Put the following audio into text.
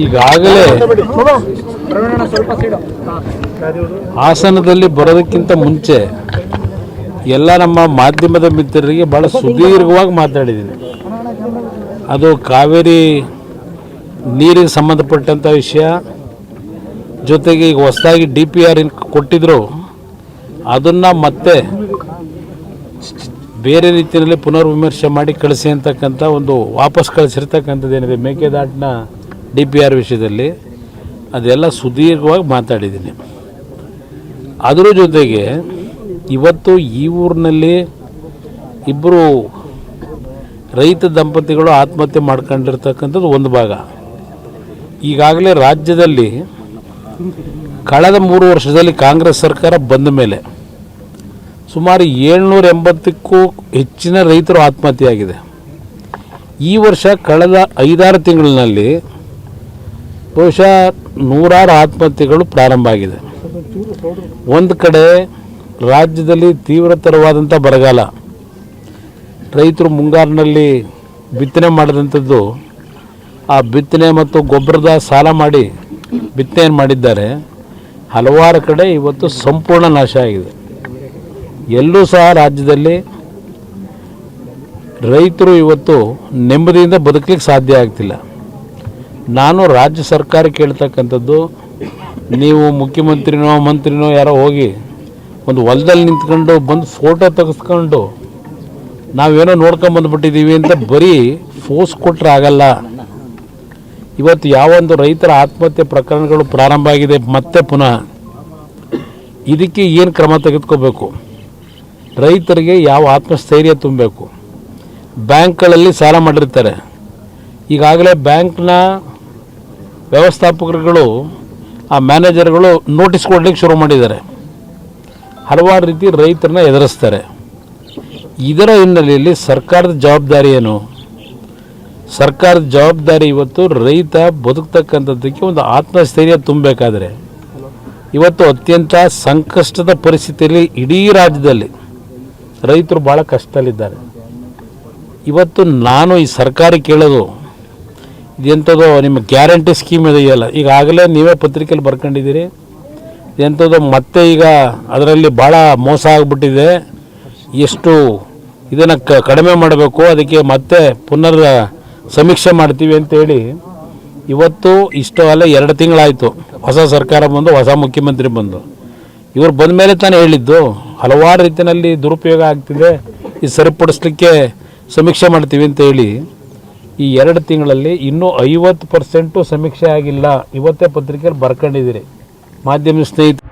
ಈಗಾಗಲೇ ಹಾಸನದಲ್ಲಿ ಬರೋದಕ್ಕಿಂತ ಮುಂಚೆ ಎಲ್ಲ ನಮ್ಮ ಮಾಧ್ಯಮದ ಮಿತ್ರರಿಗೆ ಭಾಳ ಸುದೀರ್ಘವಾಗಿ ಮಾತಾಡಿದ್ದೀನಿ. ಅದು ಕಾವೇರಿ ನೀರಿಗೆ ಸಂಬಂಧಪಟ್ಟಂಥ ವಿಷಯ, ಜೊತೆಗೆ ಈಗ ಹೊಸದಾಗಿ DPR ಕೊಟ್ಟಿದ್ರು ಅದನ್ನು ಮತ್ತೆ ಬೇರೆ ರೀತಿಯಲ್ಲಿ ಪುನರ್ವಿಮರ್ಶೆ ಮಾಡಿ ಕಳಿಸಿ ಅಂತಕ್ಕಂಥ ಒಂದು ವಾಪಸ್ ಕಳಿಸಿರ್ತಕ್ಕಂಥದ್ದೇನಿದೆ ಮೇಕೆದಾಟಿನ DPR ವಿಷಯದಲ್ಲಿ, ಅದೆಲ್ಲ ಸುದೀರ್ಘವಾಗಿ ಮಾತಾಡಿದ್ದೀನಿ. ಅದರ ಜೊತೆಗೆ ಇವತ್ತು ಈ ಊರಿನಲ್ಲಿ ಇಬ್ಬರು ರೈತ ದಂಪತಿಗಳು ಆತ್ಮಹತ್ಯೆ ಮಾಡ್ಕೊಂಡಿರ್ತಕ್ಕಂಥದ್ದು ಒಂದು ಭಾಗ. ಈಗಾಗಲೇ ರಾಜ್ಯದಲ್ಲಿ ಕಳೆದ 3 ವರ್ಷದಲ್ಲಿ ಕಾಂಗ್ರೆಸ್ ಸರ್ಕಾರ ಬಂದ ಮೇಲೆ ಸುಮಾರು 780ಕ್ಕೂ ಹೆಚ್ಚಿನ ರೈತರು ಆತ್ಮಹತ್ಯೆಯಾಗಿದೆ. ಈ ವರ್ಷ ಕಳೆದ 5-6 ತಿಂಗಳಿನಲ್ಲಿ ಬಹುಶಃ 100 ಆತ್ಮಹತ್ಯೆಗಳು ಪ್ರಾರಂಭ ಆಗಿದೆ. ಒಂದು ಕಡೆ ರಾಜ್ಯದಲ್ಲಿ ತೀವ್ರತರವಾದಂಥ ಬರಗಾಲ, ರೈತರು ಮುಂಗಾರಿನಲ್ಲಿ ಬಿತ್ತನೆ ಮಾಡಿದಂಥದ್ದು, ಆ ಬಿತ್ತನೆ ಮತ್ತು ಗೊಬ್ಬರದ ಸಾಲ ಮಾಡಿ ಬಿತ್ತನೆ ಮಾಡಿದ್ದಾರೆ. ಹಲವಾರು ಕಡೆ ಇವತ್ತು ಸಂಪೂರ್ಣ ನಾಶ ಆಗಿದೆ. ಎಲ್ಲೂ ಸಹ ರಾಜ್ಯದಲ್ಲಿ ರೈತರು ಇವತ್ತು ನೆಮ್ಮದಿಯಿಂದ ಬದುಕಲಿಕ್ಕೆ ಸಾಧ್ಯ ಆಗ್ತಿಲ್ಲ. ನಾನು ರಾಜ್ಯ ಸರ್ಕಾರ ಕೇಳ್ತಕ್ಕಂಥದ್ದು, ನೀವು ಮುಖ್ಯಮಂತ್ರಿನೋ ಮಂತ್ರಿನೋ ಯಾರೋ ಹೋಗಿ ಒಂದು ಹೊಲದಲ್ಲಿ ನಿಂತ್ಕೊಂಡು ಬಂದು ಫೋಟೋ ತೆಗೆಸ್ಕೊಂಡು ನಾವೇನೋ ನೋಡ್ಕೊಂಬಂದುಬಿಟ್ಟಿದ್ದೀವಿ ಅಂತ ಬರೀ ಫೋರ್ಸ್ ಕೊಟ್ಟರೆ ಆಗಲ್ಲ. ಇವತ್ತು ಯಾವೊಂದು ರೈತರ ಆತ್ಮಹತ್ಯೆ ಪ್ರಕರಣಗಳು ಪ್ರಾರಂಭ ಆಗಿದೆ ಮತ್ತೆ ಪುನಃ, ಇದಕ್ಕೆ ಏನು ಕ್ರಮ ತೆಗೆದುಕೋಬೇಕು, ರೈತರಿಗೆ ಯಾವ ಆತ್ಮಸ್ಥೈರ್ಯ ತುಂಬಬೇಕು. ಬ್ಯಾಂಕ್ಗಳಲ್ಲಿ ಸಾಲ ಮಾಡಿರ್ತಾರೆ, ಈಗಾಗಲೇ ಬ್ಯಾಂಕ್ನ ವ್ಯವಸ್ಥಾಪಕರುಗಳು ಆ ಮ್ಯಾನೇಜರ್ಗಳು ನೋಟಿಸ್ ಕೊಡಲಿಕ್ಕೆ ಶುರು ಮಾಡಿದ್ದಾರೆ. ಹಲವಾರು ರೀತಿ ರೈತರನ್ನ ಎದುರಿಸ್ತಾರೆ. ಇದರ ಹಿನ್ನೆಲೆಯಲ್ಲಿ ಸರ್ಕಾರದ ಜವಾಬ್ದಾರಿ ಏನು? ಸರ್ಕಾರದ ಜವಾಬ್ದಾರಿ ಇವತ್ತು ರೈತ ಬದುಕ್ತಕ್ಕಂಥದ್ದಕ್ಕೆ ಒಂದು ಆತ್ಮಸ್ಥೈರ್ಯ ತುಂಬಬೇಕಾದ್ರೆ ಇವತ್ತು ಅತ್ಯಂತ ಸಂಕಷ್ಟದ ಪರಿಸ್ಥಿತಿಯಲ್ಲಿ ಇಡೀ ರಾಜ್ಯದಲ್ಲಿ ರೈತರು ಭಾಳ ಕಷ್ಟದಲ್ಲಿದ್ದಾರೆ. ಇವತ್ತು ನಾನು ಈ ಸರ್ಕಾರ ಕೇಳೋದು, ಇದೆಂಥದ್ದು ನಿಮ್ಮ ಗ್ಯಾರಂಟಿ ಸ್ಕೀಮ್ ಇದೆಯಲ್ಲ, ಈಗಾಗಲೇ ನೀವೇ ಪತ್ರಿಕೆಯಲ್ಲಿ ಬರ್ಕೊಂಡಿದ್ದೀರಿ, ಎಂಥದ್ದು ಮತ್ತೆ ಈಗ ಅದರಲ್ಲಿ ಭಾಳ ಮೋಸ ಆಗಿಬಿಟ್ಟಿದೆ, ಎಷ್ಟು ಇದನ್ನು ಕಡಿಮೆ ಮಾಡಬೇಕು, ಅದಕ್ಕೆ ಮತ್ತೆ ಪುನರ್ ಸಮೀಕ್ಷೆ ಮಾಡ್ತೀವಿ ಅಂತೇಳಿ ಇವತ್ತು ಇಷ್ಟು ಅಲ್ಲ 2 ತಿಂಗಳಾಯಿತು ಹೊಸ ಸರ್ಕಾರ ಬಂದು, ಹೊಸ ಮುಖ್ಯಮಂತ್ರಿ ಬಂದು. ಇವರು ಬಂದ ಮೇಲೆ ತಾನೇ ಹೇಳಿದ್ದು ಹಲವಾರು ರೀತಿಯಲ್ಲಿ ದುರುಪಯೋಗ ಆಗ್ತಿದೆ, ಇದು ಸರಿಪಡಿಸ್ಲಿಕ್ಕೆ ಸಮೀಕ್ಷೆ ಮಾಡ್ತೀವಿ ಅಂತ ಹೇಳಿ. ಈ 2 ತಿಂಗಳಲ್ಲಿ ಇನ್ನೂ 50% ಸಮೀಕ್ಷೆ ಆಗಿಲ್ಲ. ಇವತ್ತೇ ಪತ್ರಿಕೆಯಲ್ಲಿ ಬರ್ಕೊಂಡಿದ್ದೀರಿ ಮಾಧ್ಯಮ ಸ್ನೇಹಿತರು.